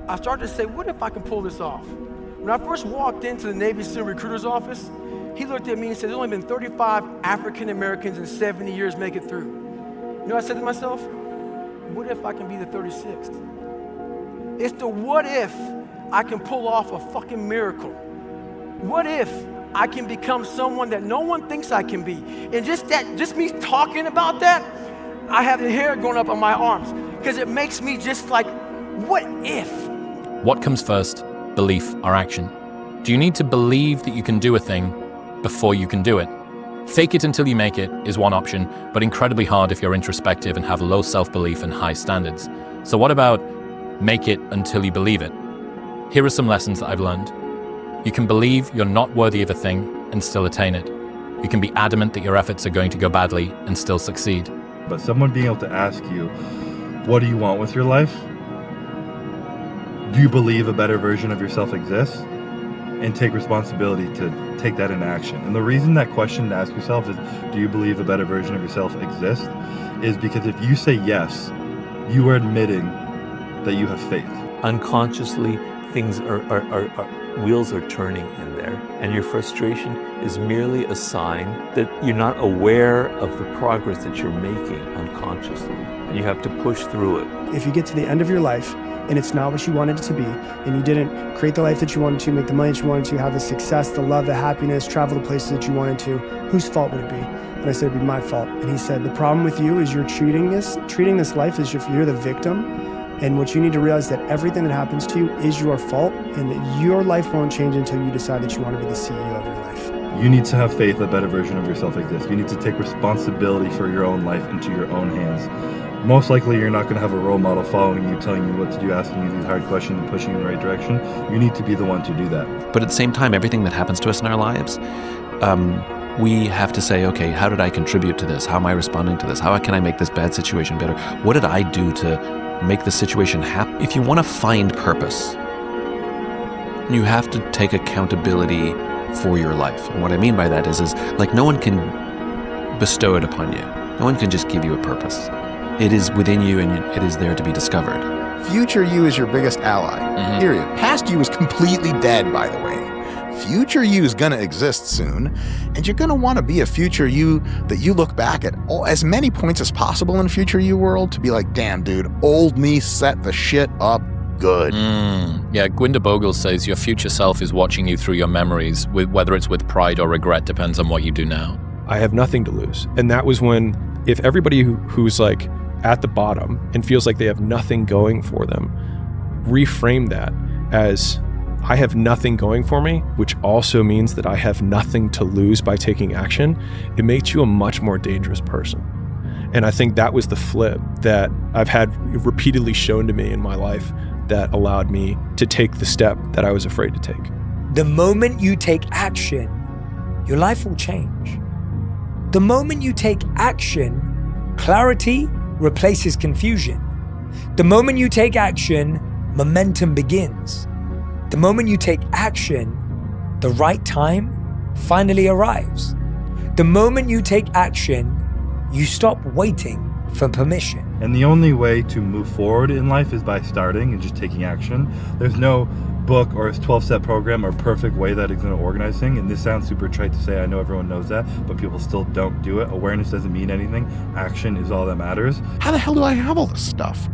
I started to say, what if I can pull this off? When I first walked into the Navy SEAL recruiter's office, he looked at me and said, there's only been 35 African Americans in 70 years make it through. You know what I said to myself? What if I can be the 36th? It's the what if I can pull off a fucking miracle. What if I can become someone that no one thinks I can be? And just me talking about that, I have the hair going up on my arms because it makes me just like, what if? What comes first, belief or action? Do you need to believe that you can do a thing before you can do it? Fake it until you make it is one option, but incredibly hard if you're introspective and have low self-belief and high standards. So what about make it until you believe it? Here are some lessons that I've learned. You can believe you're not worthy of a thing and still attain it. You can be adamant that your efforts are going to go badly and still succeed. But someone being able to ask you, what do you want with your life? Do you believe a better version of yourself exists? And take responsibility to take that into action. And the reason that question to ask yourself is, do you believe a better version of yourself exists? Is because if you say yes, you are admitting that you have faith. Unconsciously, things wheels are turning in there, and your frustration is merely a sign that you're not aware of the progress that you're making unconsciously, and you have to push through it. If you get to the end of your life and it's not what you wanted it to be, and you didn't create the life that you wanted to, make the money that you wanted to, have the success, the love, the happiness, travel the places that you wanted to, whose fault would it be? And I said, it'd be my fault. And he said, the problem with you is you're treating this life as if you're the victim. And what you need to realize that everything that happens to you is your fault, and that your life won't change until you decide that you want to be the CEO of your life. You need to have faith that a better version of yourself exists. You need to take responsibility for your own life into your own hands. Most likely you're not going to have a role model following you, telling you what to do, asking you these hard questions and pushing you in the right direction. You need to be the one to do that. But at the same time, everything that happens to us in our lives, we have to say, okay, how did I contribute to this? How am I responding to this? How can I make this bad situation better? What did I do to make the situation happen? If you want to find purpose, you have to take accountability for your life. And what I mean by that is like no one can bestow it upon you. No one can just give you a purpose. It is within you, and it is there to be discovered. Future you is your biggest ally, period. Past you is completely dead, by the way. Future you is gonna exist soon, and you're gonna wanna be a future you that you look back at as many points as possible in future you world to be like, damn dude, old me set the shit up good. Yeah, Gwinder Bogle says your future self is watching you through your memories, whether it's with pride or regret, depends on what you do now. I have nothing to lose. And that was when, if everybody who's like at the bottom and feels like they have nothing going for them, reframe that as I have nothing going for me, which also means that I have nothing to lose by taking action, it makes you a much more dangerous person. And I think that was the flip that I've had repeatedly shown to me in my life that allowed me to take the step that I was afraid to take. The moment you take action, your life will change. The moment you take action, clarity replaces confusion. The moment you take action, momentum begins. The moment you take action, the right time finally arrives. The moment you take action, you stop waiting for permission. And the only way to move forward in life is by starting and just taking action. There's no book or a 12-step program or perfect way that is going to organize things. And this sounds super trite to say, I know everyone knows that, but people still don't do it. Awareness doesn't mean anything. Action is all that matters. How the hell do I have all this stuff?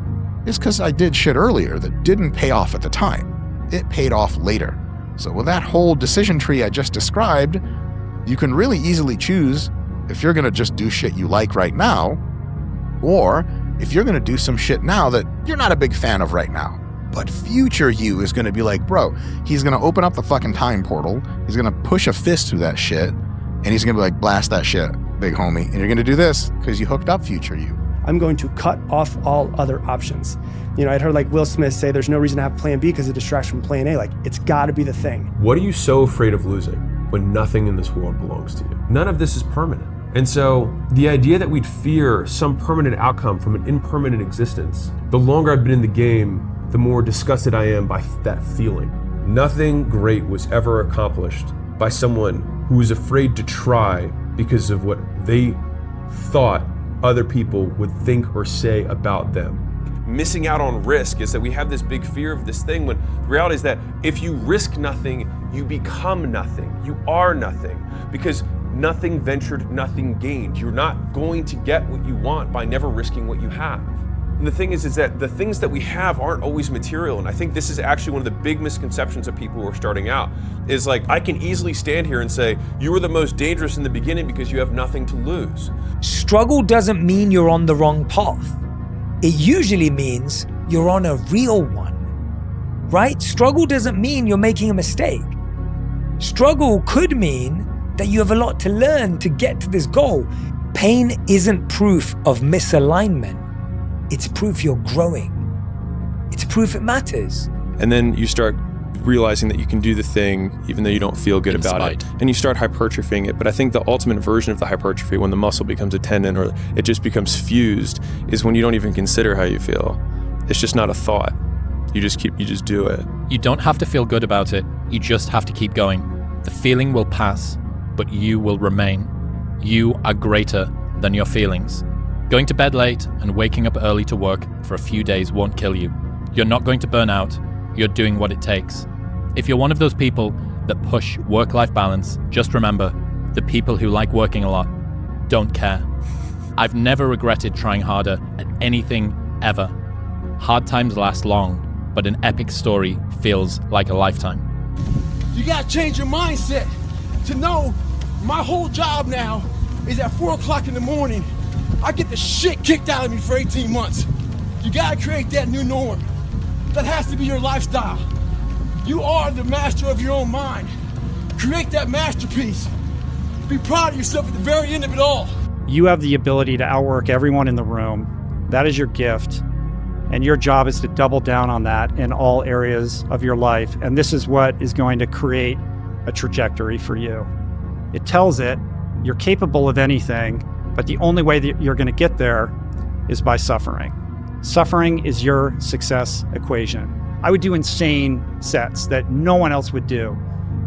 It's because I did shit earlier that didn't pay off at the time. It paid off later. So with that whole decision tree I just described, you can really easily choose if you're going to just do shit you like right now, or if you're going to do some shit now that you're not a big fan of right now. But future you is going to be like, bro, he's going to open up the fucking time portal. He's going to push a fist through that shit. And he's going to be like, blast that shit, big homie. And you're going to do this because you hooked up future you. I'm going to cut off all other options. You know, I'd heard like Will Smith say there's no reason to have plan B because it distracts from plan A. Like, it's got to be the thing. What are you so afraid of losing when nothing in this world belongs to you? None of this is permanent. And so the idea that we'd fear some permanent outcome from an impermanent existence, the longer I've been in the game, the more disgusted I am by that feeling. Nothing great was ever accomplished by someone who was afraid to try because of what they thought other people would think or say about them. missing out on risk is that we have this big fear of this thing, when the reality is that if you risk nothing, you become nothing. You are nothing, because nothing ventured, nothing gained. You're not going to get what you want by never risking what you have. And the thing is that the things that we have aren't always material. And I think this is actually one of the big misconceptions of people who are starting out, is like, I can easily stand here and say, you were the most dangerous in the beginning because you have nothing to lose. Struggle doesn't mean you're on the wrong path. It usually means you're on a real one, right? Struggle doesn't mean you're making a mistake. Struggle could mean that you have a lot to learn to get to this goal. Pain isn't proof of misalignment. It's proof you're growing. It's proof it matters. And then you start realizing that you can do the thing even though you don't feel good about it. And you start hypertrophying it. But I think the ultimate version of the hypertrophy, when the muscle becomes a tendon or it just becomes fused, is when you don't even consider how you feel. It's just not a thought. You just do it. You don't have to feel good about it. You just have to keep going. The feeling will pass, but you will remain. You are greater than your feelings. Going to bed late and waking up early to work for a few days won't kill you. You're not going to burn out. You're doing what it takes. If you're one of those people that push work-life balance, just remember, the people who like working a lot don't care. I've never regretted trying harder at anything ever. Hard times last long, but an epic story feels like a lifetime. You gotta change your mindset to know my whole job now is at 4 o'clock in the morning. I get the shit kicked out of me for 18 months. You gotta create that new norm. That has to be your lifestyle. You are the master of your own mind. Create that masterpiece. Be proud of yourself at the very end of it all. You have the ability to outwork everyone in the room. That is your gift. And your job is to double down on that in all areas of your life. And this is what is going to create a trajectory for you. It tells it you're capable of anything, but the only way that you're going to get there is by suffering. Suffering is your success equation. I would do insane sets that no one else would do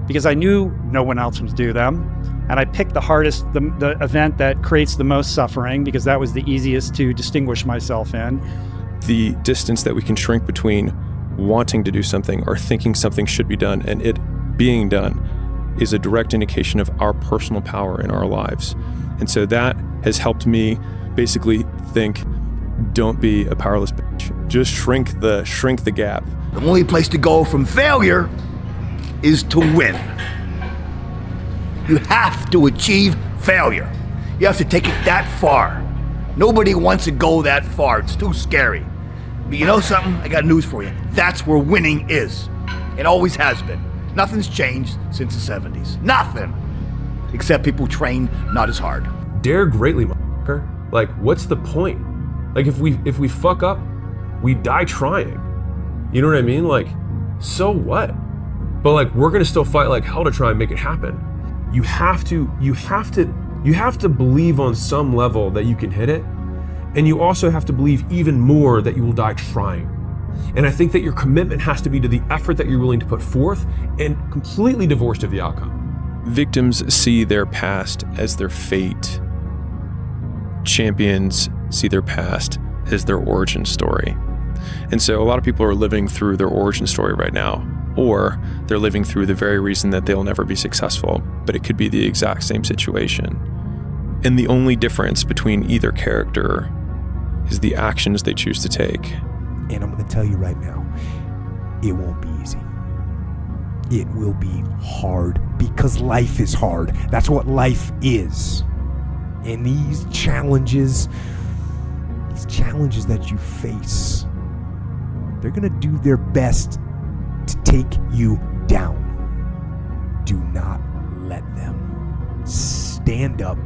because I knew no one else would do them. And I picked the hardest, the event that creates the most suffering because that was the easiest to distinguish myself in. The distance that we can shrink between wanting to do something or thinking something should be done and it being done is a direct indication of our personal power in our lives. And so that has helped me basically think, don't be a powerless bitch. Just shrink the gap. The only place to go from failure is to win. You have to achieve failure. You have to take it that far. Nobody wants to go that far. It's too scary. But you know something? I got news for you. That's where winning is. It always has been. Nothing's changed since the 70s. Nothing. Except people train not as hard. Dare greatly, motherfucker. Like, what's the point? Like, if we fuck up, we die trying. You know what I mean? Like, so what? But like, we're gonna still fight like hell to try and make it happen. You have to believe on some level that you can hit it, and you also have to believe even more that you will die trying. And I think that your commitment has to be to the effort that you're willing to put forth and completely divorced of the outcome. Victims see their past as their fate. Champions see their past as their origin story. And so a lot of people are living through their origin story right now, or they're living through the very reason that they'll never be successful, but it could be the exact same situation. And the only difference between either character is the actions they choose to take. And I'm going to tell you right now, it won't be easy. It will be hard because life is hard. That's what life is. And these challenges that you face, they're going to do their best to take you down. Do not let them. Stand up,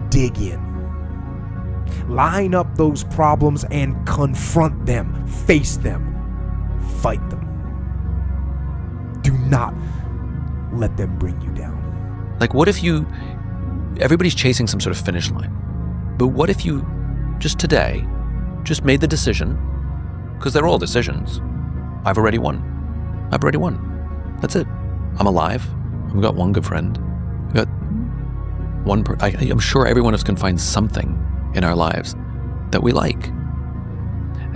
dig in. Line up those problems and confront them, face them, fight them. Do not let them bring you down. Like, what if everybody's chasing some sort of finish line, but what if you just today just made the decision, because they're all decisions. I've already won. That's it. I'm alive. I've got one good friend. I've got I'm sure every one of us can find something in our lives that we like.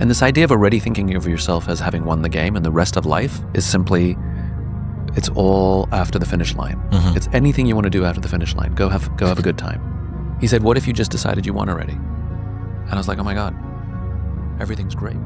And this idea of already thinking of yourself as having won the game and the rest of life is simply, it's all after the finish line. It's anything you want to do after the finish line. Go have a good time. He said, what if you just decided you won already? And I was like, oh my God, everything's great.